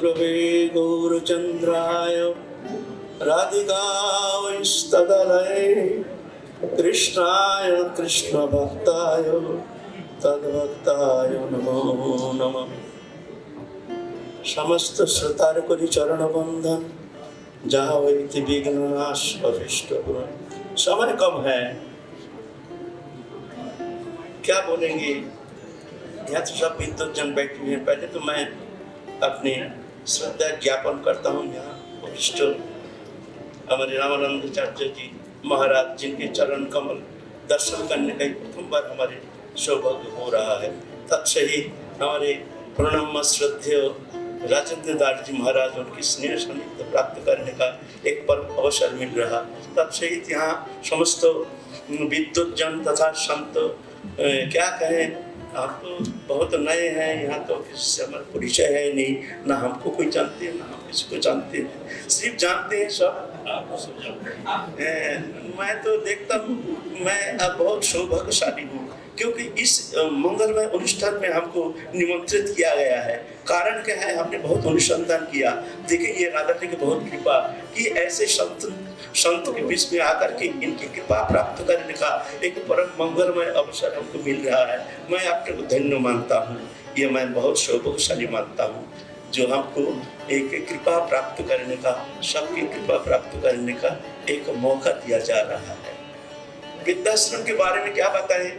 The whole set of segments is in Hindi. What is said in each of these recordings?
गुरवे गौरचंद्राय राधिकावैस्तदलये कृष्णाय कृष्ण भक्ताय तद्भक्ताय नमो नमः। समस्त श्रोतार करी चरण बंधन जहाँ वही विघ्नाश अभिष्ट पूर्ण। समय कम है, क्या बोलेंगे? यहाँ तो सब विद्वत जन बैठे हैं। पहले तो मैं अपने श्रद्धा ज्ञापन करता हूँ यहाँ वरिष्ठ हमारे रामानंदाचार्य जी महाराज, जिनके चरण कमल दर्शन करने का प्रथम बार हमारे सौभाग्य हो रहा है। तत्सहित हमारे प्रणम्य श्रद्धेय राजेंद्र दास जी महाराज, उनकी स्नेह सानिध्य प्राप्त करने का एक परम अवसर मिल रहा। तत्सहित यहाँ समस्त विद्वत जन तथा संत, क्या कहें, आप तो बहुत नए हैं, यहाँ तो किसी से हमारा परिचय है नहीं, ना हमको कोई जानते हैं ना हम किसी को जानते हैं, सिर्फ जानते हैं सब आपको सब जानते हैं। मैं तो देखता हूँ मैं अब बहुत सौभाग्यशाली हूँ, क्योंकि इस मंगलमय अनुष्ठान में हमको निमंत्रित किया गया है। कारण क्या है, हमने बहुत अनुसंधान किया। देखिए ये राधा जी की बहुत कृपा कि ऐसे संत के बीच में आकर के इनकी कृपा प्राप्त करने का एक परम मंगलमय अवसर हमको मिल रहा है। मैं आपको धन्य मानता हूँ, ये मैं बहुत सौभाग्यशाली मानता हूँ जो हमको एक कृपा प्राप्त करने का, सबकी कृपा प्राप्त करने का एक मौका दिया जा रहा है। वृद्धाश्रम के बारे में क्या बताएं?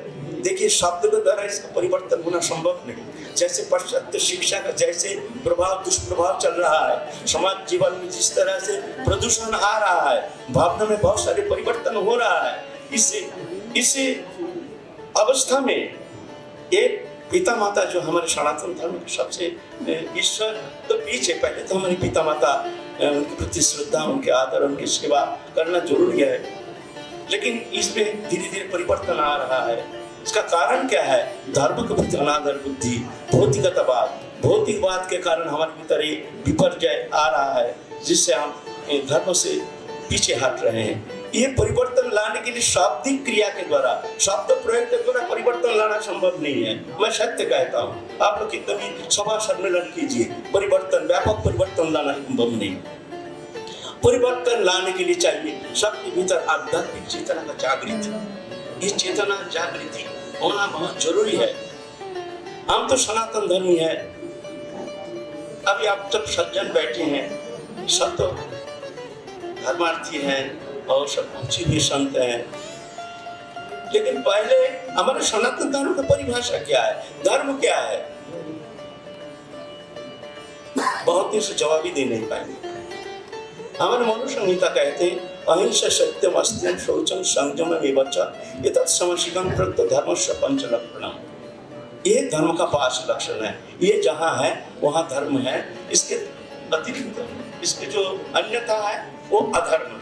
देखिए शब्द के द्वारा इसका परिवर्तन होना संभव नहीं। जैसे पाश्चात्य शिक्षा का जैसे प्रभाव दुष्प्रभाव चल रहा है, समाज जीवन में जिस तरह से प्रदूषण आ रहा है, भावना में बहुत सारे परिवर्तन हो रहा है, इस अवस्था में एक पिता माता जो हमारे सनातन धर्म के सबसे ईश्वर तो पीछे, पहले तो हमारे पिता माता उनके प्रति श्रद्धा, उनके आदर, उनकी सेवा करना जरूरी है। लेकिन इसमें धीरे धीरे परिवर्तन आ रहा है। इसका कारण क्या है? धर्म के प्रति अनादर बुद्धि, भौतिकवाद के कारण हमारे भीतर एक विपर्जय आ रहा है, जिससे हम धर्म से पीछे हट रहे हैं। ये परिवर्तन लाने के लिए शाब्दिक क्रिया के द्वारा, शब्द प्रयोग के द्वारा परिवर्तन लाना संभव नहीं है। मैं सत्य कहता हूँ, आप लोग कितने भी सभा सम्मेलन कीजिए, परिवर्तन, व्यापक परिवर्तन लाना संभव नहीं। परिवर्तन लाने के लिए चाहिए सबके भीतर आध्यात्मिक चेतना का जागृति। ये चेतना जागृति होना बहुत जरूरी है। हम तो सनातन धर्मी है। अभी आप सब सज्जन बैठे हैं, सब तो धर्मार्थी हैं और सब ऊंची भी संत हैं। लेकिन पहले हमारे सनातन धर्म की परिभाषा क्या है, धर्म क्या है? बहुत से जवाब ही दे नहीं पाएंगे। हमारे मनु संहिता कहते हैं अहिंसा सत्यम अस्त्यम शौचम संयम एवं च एतत् समशीकं प्रत धर्मस्य पंच लक्षणम। ये धर्म का 5 लक्षण है। ये जहाँ है वहाँ धर्म है, इसके अतिरिक्त इसके जो अन्यथा है वो अधर्म है।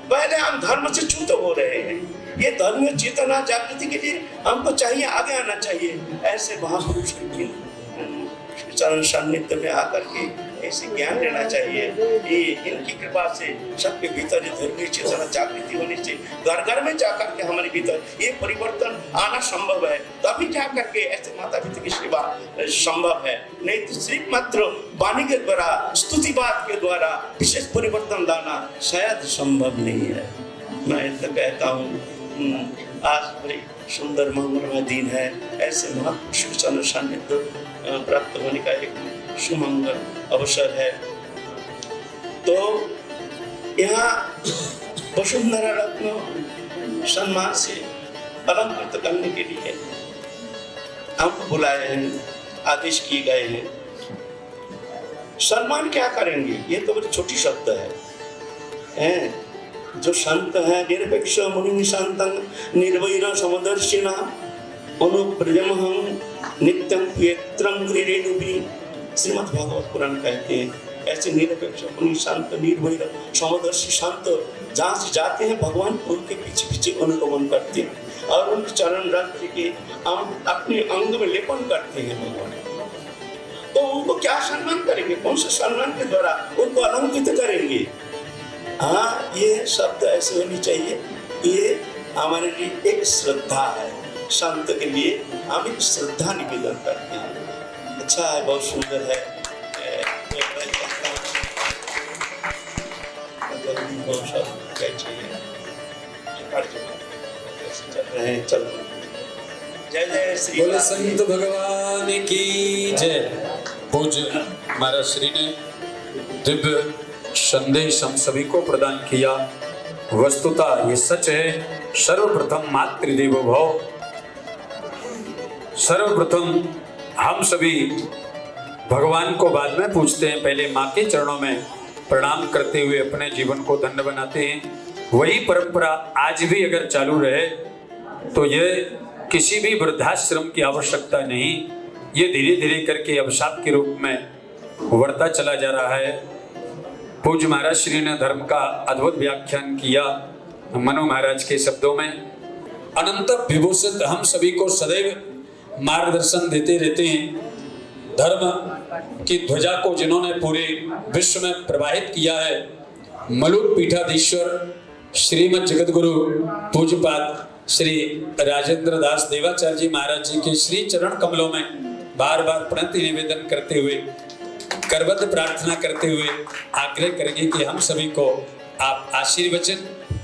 पहले हम धर्म से च्युत हो रहे हैं। ये धर्म चेतना जागृति के लिए हमको चाहिए, आगे आना चाहिए। ऐसे महापुरुष की चरण सान्निध्य में आकर के ऐसे ज्ञान लेना चाहिए। ये इनकी कृपा से सबके भीतर धर्मीय चेतना जागृति होनी चाहिए। घर घर में जाकर के हमारे भीतर ये परिवर्तन आना संभव है, तभी जाकर के ऐसे माता पिता की सेवा संभव है। नहीं तो सिर्फ मात्र वाणी के द्वारा, स्तुतिवाद के द्वारा विशेष परिवर्तन लाना शायद संभव नहीं है। मैं तो कहता हूँ आज बड़ी सुंदर मंगलमय दिन है। ऐसे महापुरुष के चरण सान्निध्य प्राप्त होने का एक सुमंगल अवसर है। तो यहाँ वसुंधरा रत्न सम्मान से अलंकृत करने के लिए हमको बुलाए हैं, आदेश किए गए हैं। सम्मान क्या करेंगे? ये तो बड़ी छोटी शब्द है। जो संत है निरपेक्ष मुनि शांतं निर्वैर समदर्शिना अनुप्रजमहं नित्यं प्रियत्रं गृहेणुपि। श्रीमद् भागवत पुराण कहते हैं ऐसे निरपेक्ष मुनि शांत निर्वैर समदर्शी संत जहाँ से जाते हैं भगवान उनके पीछे पीछे अनुगमन करते हैं और उनके चरण रख के हम अपने अंग में लेपन करते हैं भगवान। तो उनको क्या सम्मान करेंगे? कौन से सम्मान के द्वारा उनको अलंकृत करेंगे? हाँ, ये शब्द ऐसे होनी चाहिए। ये हमारे लिए एक श्रद्धा है। संत के लिए हम एक श्रद्धा निवेदन करते हैं। अच्छा है, बहुत सुंदर है। हमको सब चाहिए चल रहे हैं। चल जय जय श्री बोले संत भगवान की जय। पूज्य महाराज श्री ने दिव्य संदेश हम सभी को प्रदान किया। वस्तुतः ये सच है, सर्वप्रथम मातृदेवो भव। सर्वप्रथम हम सभी भगवान को बाद में पूछते हैं, पहले माँ के चरणों में प्रणाम करते हुए अपने जीवन को धन्य बनाते हैं। वही परंपरा आज भी अगर चालू रहे तो ये किसी भी वृद्धाश्रम की आवश्यकता नहीं, ये धीरे धीरे करके अभिशाप के रूप में बढ़ता चला जा रहा है। पूज्य महाराज श्री ने धर्म का अद्भुत व्याख्यान किया मनु महाराज के शब्दों में। अनंत विभूषित हम सभी को सदैव मार्गदर्शन देते रहते हैं। धर्म की ध्वजा को जिन्होंने पूरे विश्व में प्रवाहित किया है, मलुक पीठाधीश्वर श्रीमद जगतगुरु पूज्यपाद श्री राजेंद्र दास देवाचार्य जी महाराज जी के श्री चरण कमलों में बार बार प्रणति निवेदन करते हुए, करबद्ध प्रार्थना करते हुए आग्रह करेंगे कि हम सभी को आप आशीर्वचन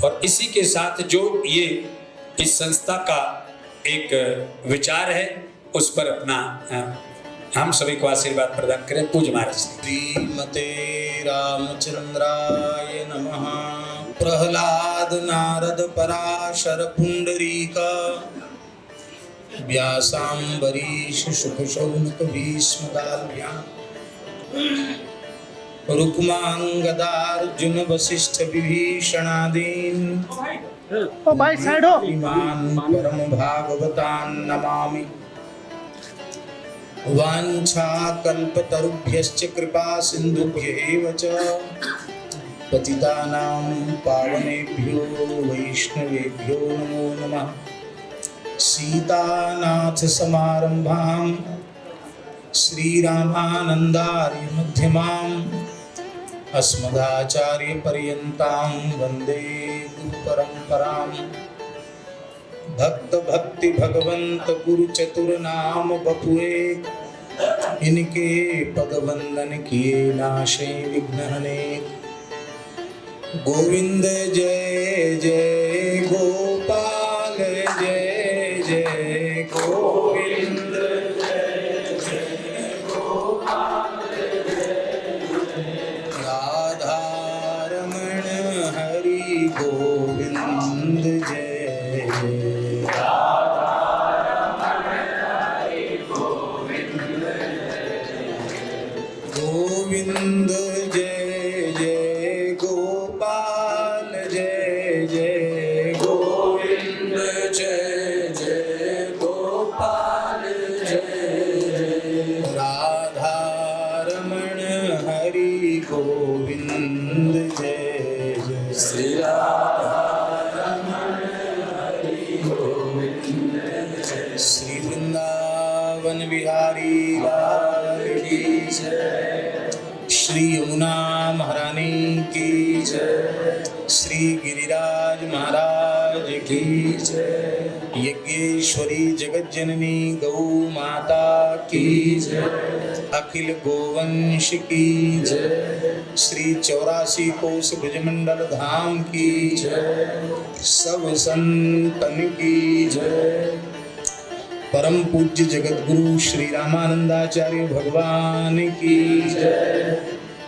और इसी के साथ जो ये इस संस्था का एक विचार है उस पर अपना हम सभी को आशीर्वाद प्रदान करें। पूज्य महाराज श्रीमते रामचंद्राय नमः। प्रहलाद नारद पराशर पुंडरीक व्यासांबरीश शुक शौनक भीष्म गाल्भ्यां रुक्मांगदार्जुन वशिष्ठ विभीषणादीन भाई साइड हो। इमान् परम भागवतान् नमामि। वाञ्छाकल्पतरुभ्यश्च कृपा सिन्धुभ्यैव च पतितानां पावनेभ्यो वैष्णवेभ्यो नमो नमः। सीतानाथ समारंभां श्रीरामानन्दार्य मध्यमाम् अस्मदाचार्य पर्यन्तां वन्दे गुरुपरम्पराम्। भक्त भक्ति भगवंत गुरु चतुर नाम बपुए, इनके पद वंदन किए नाशे विघ्नहने। गोविंद जय जय गोपाल जय जय गोविंद जय जय गोपाल जय जय राधा रमण हरि गोविंद जय गोविंद जय जय गोपाल जय जय गोविंद जय जय गोपाल जय जय राधा रमण हरि गोविंद जय जय श्री राधा रमण हरि गोविंद जय श्री वृंदावन बिहारी लाल की जय। श्री यमुना महारानी की जय। श्री गिरिराज महाराज की जय। यज्ञेश्वरी जगत जननी गौ माता की जय। अखिल गोवंश की जय। श्री 84 कोस ब्रजमंडल धाम की जय। सब संतन की जय। परम पूज्य जगत गुरु श्री रामानंदाचार्य भगवान की जय।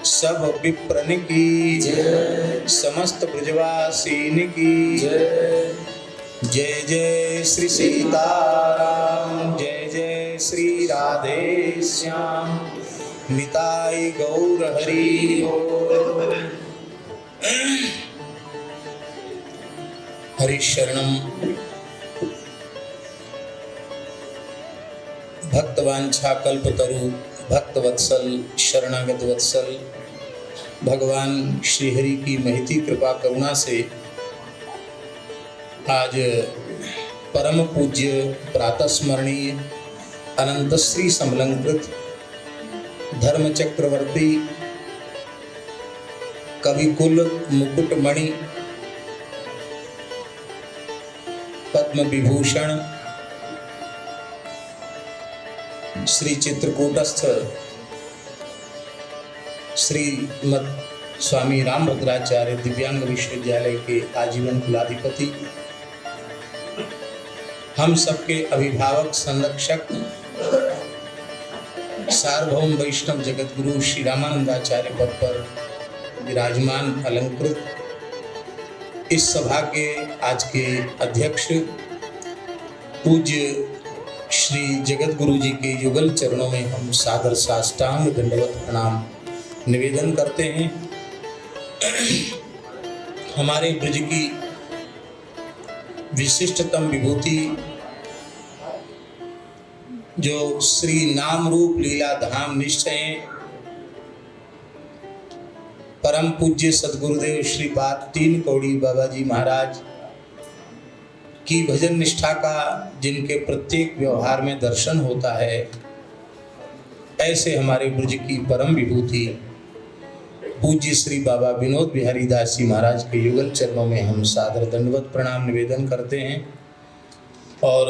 सब विप्रन की जय। समस्त ब्रजवासीन की जय। जय जय श्री सीताराम जय जय श्री राधे श्याम निताय गौर हरि बोल। हरि शरणम। भक्तवांछा कल्पतरु भक्त वत्सल शरणागत वत्सल भगवान श्रीहरि की महती कृपा करुणा से आज परम पूज्य प्रातः स्मरणीय अनंत श्री समलंकृत धर्म चक्रवर्ती कविकुल मुकुटमणि पद्म विभूषण श्री चित्रकूटस्थ श्रीमद स्वामी रामभद्राचार्य दिव्यांग विश्वविद्यालय के आजीवन कुलाधिपति, हम सबके अभिभावक, संरक्षक, सार्वभौम वैष्णव जगत गुरु श्री रामानंदाचार्य पद पर विराजमान अलंकृत इस सभा के आज के अध्यक्ष पूज्य श्री जगत गुरु जी के युगल चरणों में हम सादर साष्टांग दंडवत प्रणाम निवेदन करते हैं। हमारे ब्रज की विशिष्टतम विभूति जो श्री नाम रूप लीला धाम निश्चय परम पूज्य सदगुरुदेव श्री बात 3 कौड़ी बाबा जी महाराज की भजन निष्ठा का जिनके प्रत्येक व्यवहार में दर्शन होता है, ऐसे हमारे ब्रज की परम विभूति पूज्य श्री बाबा विनोद बिहारी दास जी महाराज के युगल चरणों में हम सादर दंडवत प्रणाम निवेदन करते हैं। और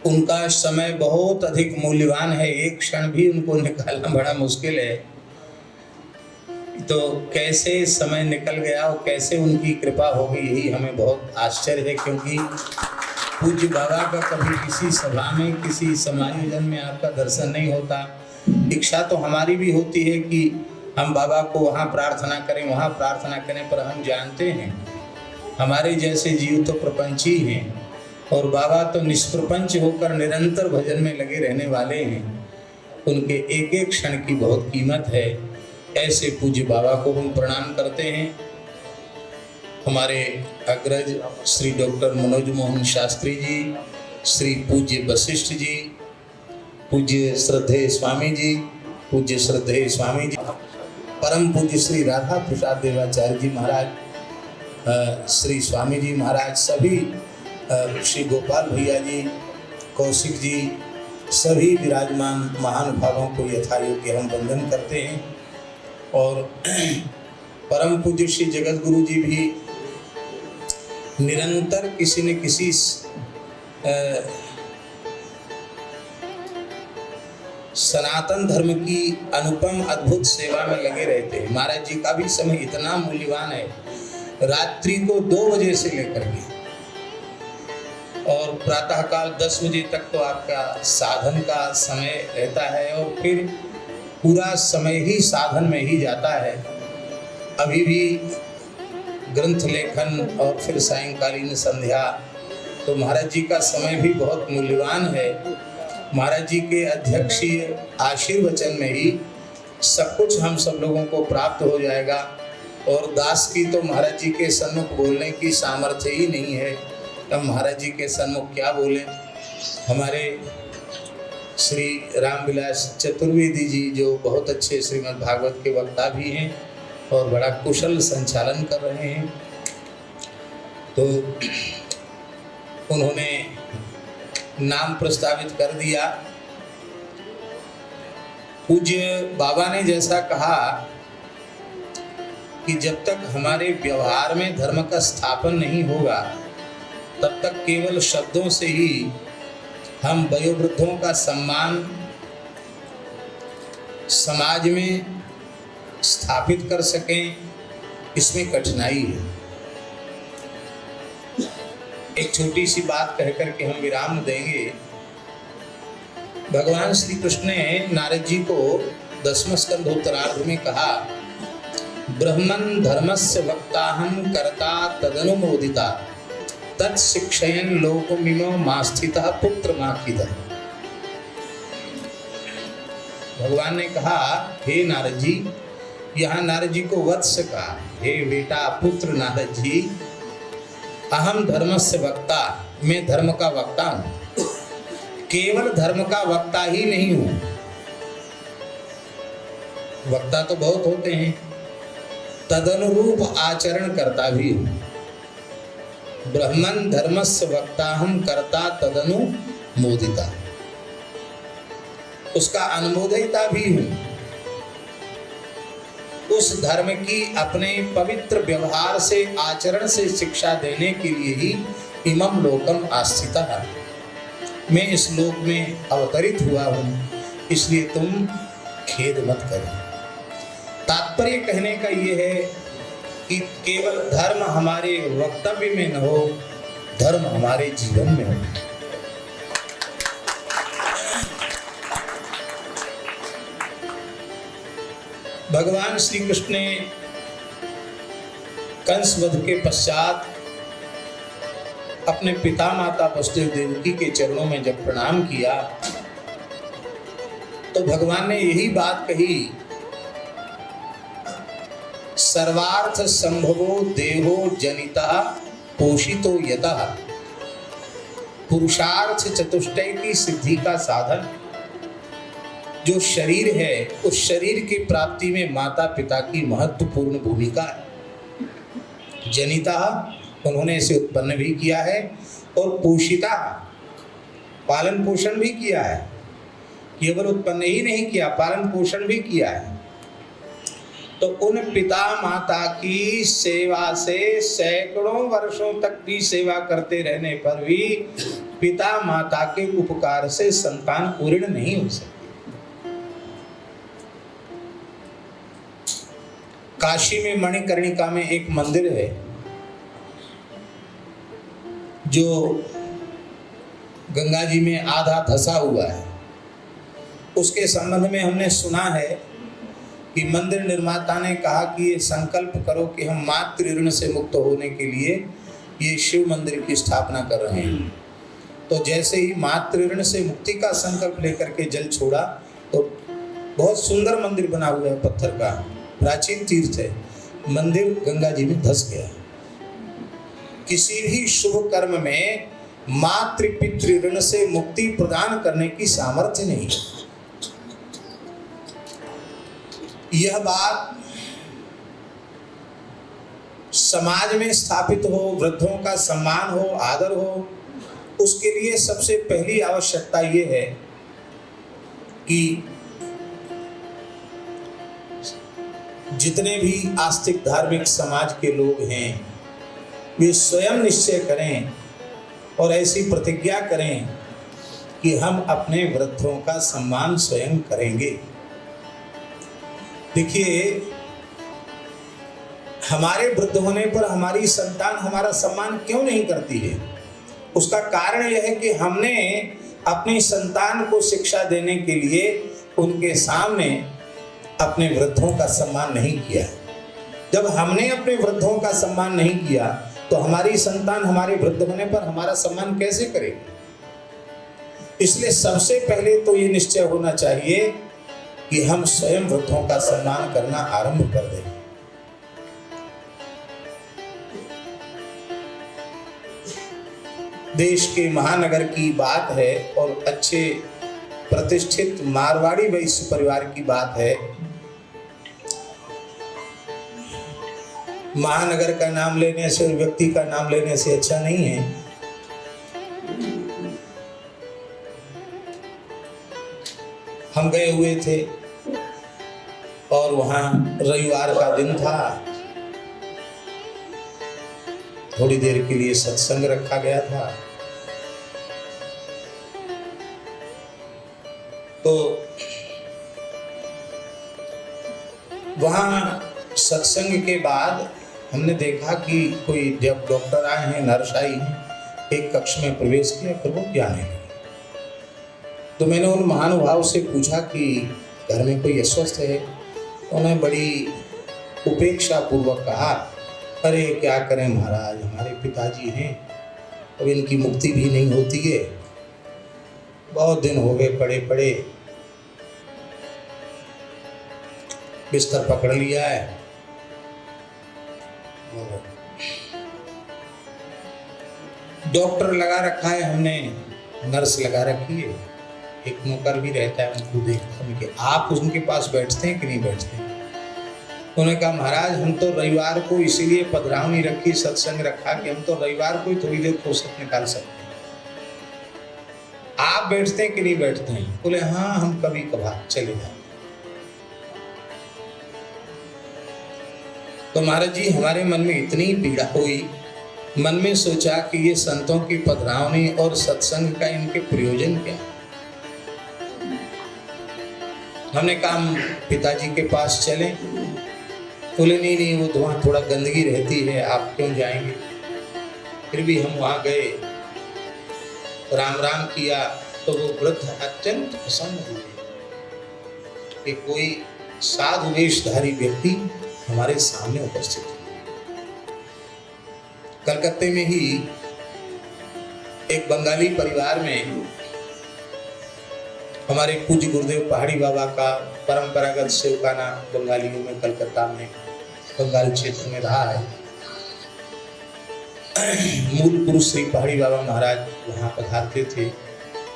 उनका समय बहुत अधिक मूल्यवान है, एक क्षण भी उनको निकालना बड़ा मुश्किल है। तो कैसे समय निकल गया और कैसे उनकी कृपा हो गई, यही हमें बहुत आश्चर्य है। क्योंकि पूज्य बाबा का कभी किसी सभा में, किसी समायोजन में आपका दर्शन नहीं होता। इच्छा तो हमारी भी होती है कि हम बाबा को वहाँ प्रार्थना करें, वहाँ प्रार्थना करें, पर हम जानते हैं हमारे जैसे जीव तो प्रपंची हैं और बाबा तो निष्प्रपंच होकर निरंतर भजन में लगे रहने वाले हैं। उनके एक एक क्षण की बहुत कीमत है। ऐसे पूज्य बाबा को हम प्रणाम करते हैं। हमारे अग्रज श्री डॉक्टर मनोज मोहन शास्त्री जी, श्री पूज्य वशिष्ठ जी, पूज्य श्रद्धेय स्वामी जी, पूज्य श्रद्धेय स्वामी जी, परम पूज्य श्री राधा प्रसाद देवाचार्य जी महाराज, श्री स्वामी जी महाराज, सभी श्री गोपाल भैया जी, कौशिक जी, सभी विराजमान महानुभावों को यथायोग्य हम वंदन करते हैं। और परम पूज्य श्री जगत गुरु जी भी निरंतर किसी न किसी सनातन धर्म की अनुपम अद्भुत सेवा में लगे रहते हैं। महाराज जी का भी समय इतना मूल्यवान है, रात्रि को 2 बजे से लेकर के और प्रातःकाल 10 बजे तक तो आपका साधन का समय रहता है और फिर पूरा समय ही साधन में ही जाता है। अभी भी ग्रंथ लेखन और फिर सायंकालीन संध्या, तो महाराज जी का समय भी बहुत मूल्यवान है। महाराज जी के अध्यक्षीय आशीर्वचन में ही सब कुछ हम सब लोगों को प्राप्त हो जाएगा। और दास की तो महाराज जी के सन्मुख बोलने की सामर्थ्य ही नहीं है, तब महाराज जी के सन्मुख क्या बोले। हमारे श्री रामविलास चतुर्वेदी जी जो बहुत अच्छे श्रीमद् भागवत के वक्ता भी हैं और बड़ा कुशल संचालन कर रहे हैं, तो उन्होंने नाम प्रस्तावित कर दिया। पूज्य बाबा ने जैसा कहा कि जब तक हमारे व्यवहार में धर्म का स्थापन नहीं होगा तब तक केवल शब्दों से ही हम वयोवृद्धों का सम्मान समाज में स्थापित कर सकें, इसमें कठिनाई है। एक छोटी सी बात कहकर के हम विराम देंगे। भगवान श्री कृष्ण ने नारद जी को 10वें स्कंध उत्तरार्ध में कहा, ब्रह्मन् धर्मस्य वक्ताहं कर्ता तदनुमोदिता तत्शिक्षयन् लोकमिमो मास्थितः पुत्रमाखितः। भगवान ने कहा, हे नारद जी, यहाँ नारद जी को वत्स कहा, हे बेटा पुत्र नारद जी, अहम धर्मस्य वक्ता, मैं धर्म का वक्ता हूँ। केवल धर्म का वक्ता ही नहीं हूँ, वक्ता तो बहुत होते हैं, तदनुरूप आचरण करता भी हूँ। ब्रह्मन् धर्मस्य वक्ताहं कर्ता तदनु मोदिता, उसका अनुमोदिता भी हूँ। उस धर्म की अपने पवित्र व्यवहार से, आचरण से शिक्षा देने के लिए ही इमं लोकम आस्थितः, मैं इस लोक में अवतरित हुआ हूँ, इसलिए तुम खेद मत करो। तात्पर्य कहने का ये है कि केवल धर्म हमारे वक्तव्य में न हो, धर्म हमारे जीवन में हो। भगवान श्री कृष्ण ने कंस वध के पश्चात अपने पिता माता वसुदेव देवकी के चरणों में जब प्रणाम किया तो भगवान ने यही बात कही, सर्वार्थ संभवो देहो जनिता पोषितो यतः, पुरुषार्थ चतुष्टय की सिद्धि का साधन जो शरीर है, उस शरीर की प्राप्ति में माता पिता की महत्वपूर्ण भूमिका है। जनिता, उन्होंने इसे उत्पन्न भी किया है, और पोषिता, पालन पोषण भी किया है। केवल उत्पन्न ही नहीं किया, पालन पोषण भी किया है। तो उन पिता माता की सेवा से सैकड़ों वर्षों तक भी सेवा करते रहने पर भी पिता माता के उपकार से संतान पूर्ण नहीं हो सकती। काशी में मणिकर्णिका में एक मंदिर है जो गंगा जी में आधा धंसा हुआ है। उसके संबंध में हमने सुना है कि मंदिर निर्माता ने कहा कि ये संकल्प करो कि हम मातृ ऋण से मुक्त होने के लिए ये शिव मंदिर की स्थापना कर रहे हैं। तो जैसे ही मातृ ऋण से मुक्ति का संकल्प लेकर के जल छोड़ा तो बहुत सुंदर मंदिर बना हुआ है, पत्थर का, प्राचीन तीर्थ है। मंदिर गंगा जी में धंस गया। किसी भी शुभ कर्म में मातृ पितृ ऋण से मुक्ति प्रदान करने की सामर्थ्य नहीं है। यह बात समाज में स्थापित हो, वृद्धों का सम्मान हो, आदर हो, उसके लिए सबसे पहली आवश्यकता यह है कि जितने भी आस्तिक धार्मिक समाज के लोग हैं वे स्वयं निश्चय करें और ऐसी प्रतिज्ञा करें कि हम अपने वृद्धों का सम्मान स्वयं करेंगे। देखिए, हमारे वृद्ध होने पर हमारी संतान हमारा सम्मान क्यों नहीं करती है? उसका कारण यह है कि हमने अपनी संतान को शिक्षा देने के लिए उनके सामने अपने वृद्धों का सम्मान नहीं किया। जब हमने अपने वृद्धों का सम्मान नहीं किया तो हमारी संतान हमारे वृद्ध होने पर हमारा सम्मान कैसे करेगी? इसलिए सबसे पहले तो ये निश्चय होना चाहिए कि हम स्वयं वृद्धों का सम्मान करना आरंभ कर दें। देश के महानगर की बात है और अच्छे प्रतिष्ठित मारवाड़ी वैश्य परिवार की बात है। महानगर का नाम लेने से और व्यक्ति का नाम लेने से अच्छा नहीं है। हम गए हुए थे और वहां रविवार का दिन था। थोड़ी देर के लिए सत्संग रखा गया था। तो वहां सत्संग के बाद हमने देखा कि कोई जब डॉक्टर आए हैं, नर्स आई हैं, एक कक्ष में प्रवेश किया, फिर वो जाने लगे। तो मैंने उन महानुभाव से पूछा कि घर में कोई अस्वस्थ है? तो उन्हें बड़ी उपेक्षा पूर्वक कहा, अरे क्या करें महाराज, हमारे पिताजी हैं, अब इनकी मुक्ति भी नहीं होती है, बहुत दिन हो गए पड़े पड़े, बिस्तर पकड़ लिया है, डॉक्टर लगा रखा है हमने, नर्स लगा रखी है, एक नौकर भी रहता है उनको देखता है कि आप उनके पास बैठते हैं कि नहीं बैठते हैं? उन्होंने कहा महाराज हम तो रविवार को इसीलिए पधरावनी रखी, सत्संग रखा कि हम तो रविवार को ही थोड़ी देर फुर्सत निकाल सकते हैं। आप बैठते हैं कि नहीं बैठते हैं? बोले हाँ हम कभी कभार चले जाते। तो महाराज जी हमारे मन में इतनी पीड़ा हुई, मन में सोचा कि ये संतों की पधरावनी और सत्संग का इनके प्रयोजन क्या? हमने कहा पिताजी के पास चलें। बोले नहीं नहीं, वो तो वहाँ थोड़ा गंदगी रहती है, आप क्यों जाएंगे। फिर भी हम वहाँ गए, राम राम किया तो वो वृद्ध अत्यंत प्रसन्न हुए कि कोई साधु वेशधारी व्यक्ति हमारे सामने उपस्थित है। कलकत्ते में ही एक बंगाली परिवार में हमारे पूज्य गुरुदेव पहाड़ी बाबा का परंपरागत सेवकाना बंगालियों में कलकत्ता में बंगाल क्षेत्र में रहा है। मूल पुरुष श्री पहाड़ी बाबा महाराज वहाँ पधारते थे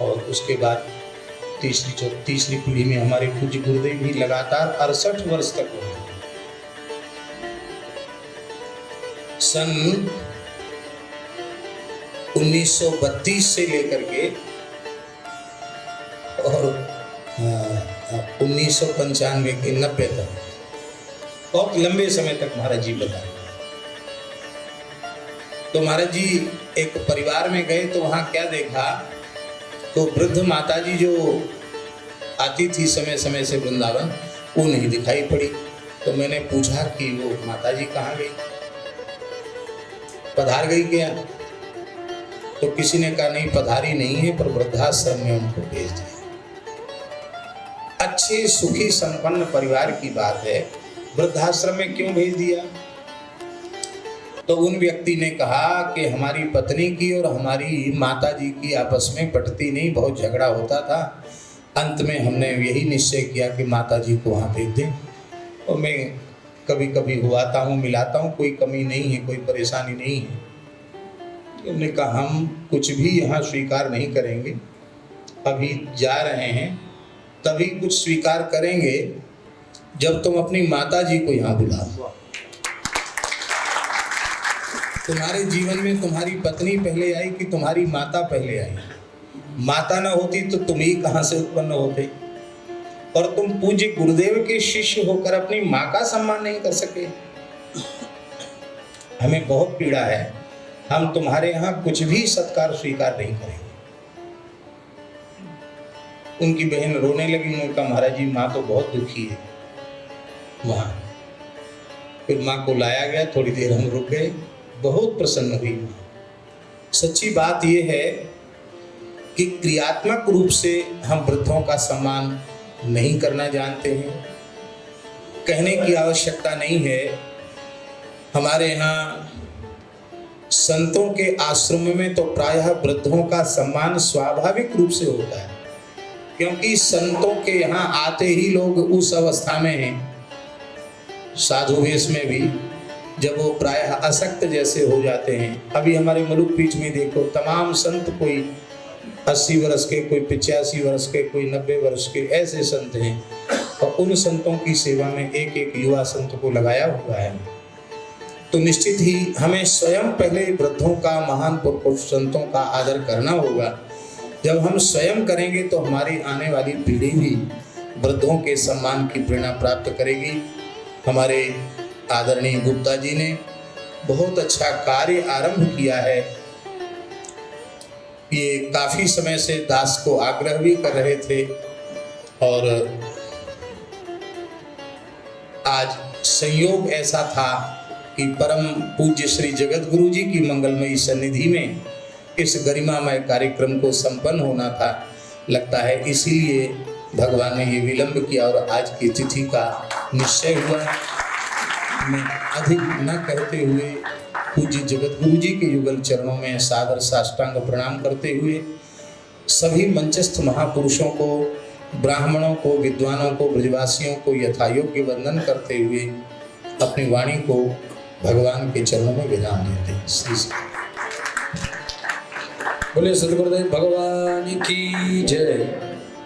और उसके बाद तीसरी पीढ़ी में हमारे पूज्य गुरुदेव भी लगातार 68 वर्ष तक रहे। सन 1932 से लेकर के और 1995 के 90 तक बहुत लंबे समय तक महाराज जी बताए। तो महाराज जी एक परिवार में गए तो वहाँ क्या देखा, तो वृद्ध माता जी जो आती थी समय समय से वृंदावन, वो नहीं दिखाई पड़ी। तो मैंने पूछा कि वो माता जी कहाँ गई, पधार गई क्या? तो किसी ने कहा नहीं, पधारी नहीं है, पर वृद्धाश्रम में उनको भेज दिया। अच्छे सुखी संपन्न परिवार की बात है, वृद्धाश्रम में क्यों भेज दिया? तो उन व्यक्ति ने कहा कि हमारी पत्नी की और हमारी माता जी की आपस में पटती नहीं, बहुत झगड़ा होता था। अंत में हमने यही निश्चय किया कि माता जी को वहाँ भेज दें। और मैं कभी कभी हुआता हूँ, मिलाता हूँ, कोई कमी नहीं है, कोई परेशानी नहीं है। उन्होंने कहा हम कुछ भी यहाँ स्वीकार नहीं करेंगे, अभी जा रहे हैं, तभी कुछ स्वीकार करेंगे जब तुम अपनी माता जी को यहाँ बुलाओ। तुम्हारे जीवन में तुम्हारी पत्नी पहले आई कि तुम्हारी माता पहले आई? माता न होती तो तुम ही कहाँ से उत्पन्न होते? और तुम पूज्य गुरुदेव के शिष्य होकर अपनी माँ का सम्मान नहीं कर सके। हमें बहुत पीड़ा है, हम तुम्हारे यहाँ कुछ भी सत्कार स्वीकार नहीं करेंगे। उनकी बहन रोने लगी, उन्होंने कहा महाराज जी माँ तो बहुत दुखी है वहाँ। फिर माँ को लाया गया, थोड़ी देर हम रुक गए, बहुत प्रसन्न हुई माँ। सच्ची बात यह है कि क्रियात्मक रूप से हम वृद्धों का सम्मान नहीं करना जानते हैं। कहने की आवश्यकता नहीं है। हमारे यहाँ संतों के आश्रम में तो प्रायः वृद्धों का सम्मान स्वाभाविक रूप से होता है, क्योंकि संतों के यहाँ आते ही लोग उस अवस्था में हैं, साधु वेश में भी, जब वो प्रायः असक्त जैसे हो जाते हैं। अभी हमारे मलुक पीठ में देखो, तमाम संत कोई 80 वर्ष के, कोई 85 वर्ष के, कोई 90 वर्ष के, ऐसे संत हैं। और उन संतों की सेवा में एक एक युवा संत को लगाया हुआ है। तो निश्चित ही हमें स्वयं पहले वृद्धों का, महान पुरुष संतों का आदर करना होगा। जब हम स्वयं करेंगे तो हमारी आने वाली पीढ़ी भी वृद्धों के सम्मान की प्रेरणा प्राप्त करेगी। हमारे आदरणीय गुप्ता जी ने बहुत अच्छा कार्य आरंभ किया है। ये काफी समय से दास को आग्रह भी कर रहे थे और आज संयोग ऐसा था कि परम पूज्य श्री जगत गुरु जी की मंगलमयी सन्निधि में इस गरिमामय कार्यक्रम को संपन्न होना था। लगता है इसीलिए भगवान ने ये विलंब किया और आज की तिथि का निश्चय हुआ। मैं अधिक न कहते हुए पूज्य जगत गुरु जी के युगल चरणों में सादर साष्टांग प्रणाम करते हुए सभी मंचस्थ महापुरुषों को, ब्राह्मणों को, विद्वानों को, ब्रजवासियों को यथायोग्य वंदन करते हुए अपनी वाणी को भगवान के चरणों में विराम देते हैं। श्री बोले सद्गुरुदेव भगवान की जय।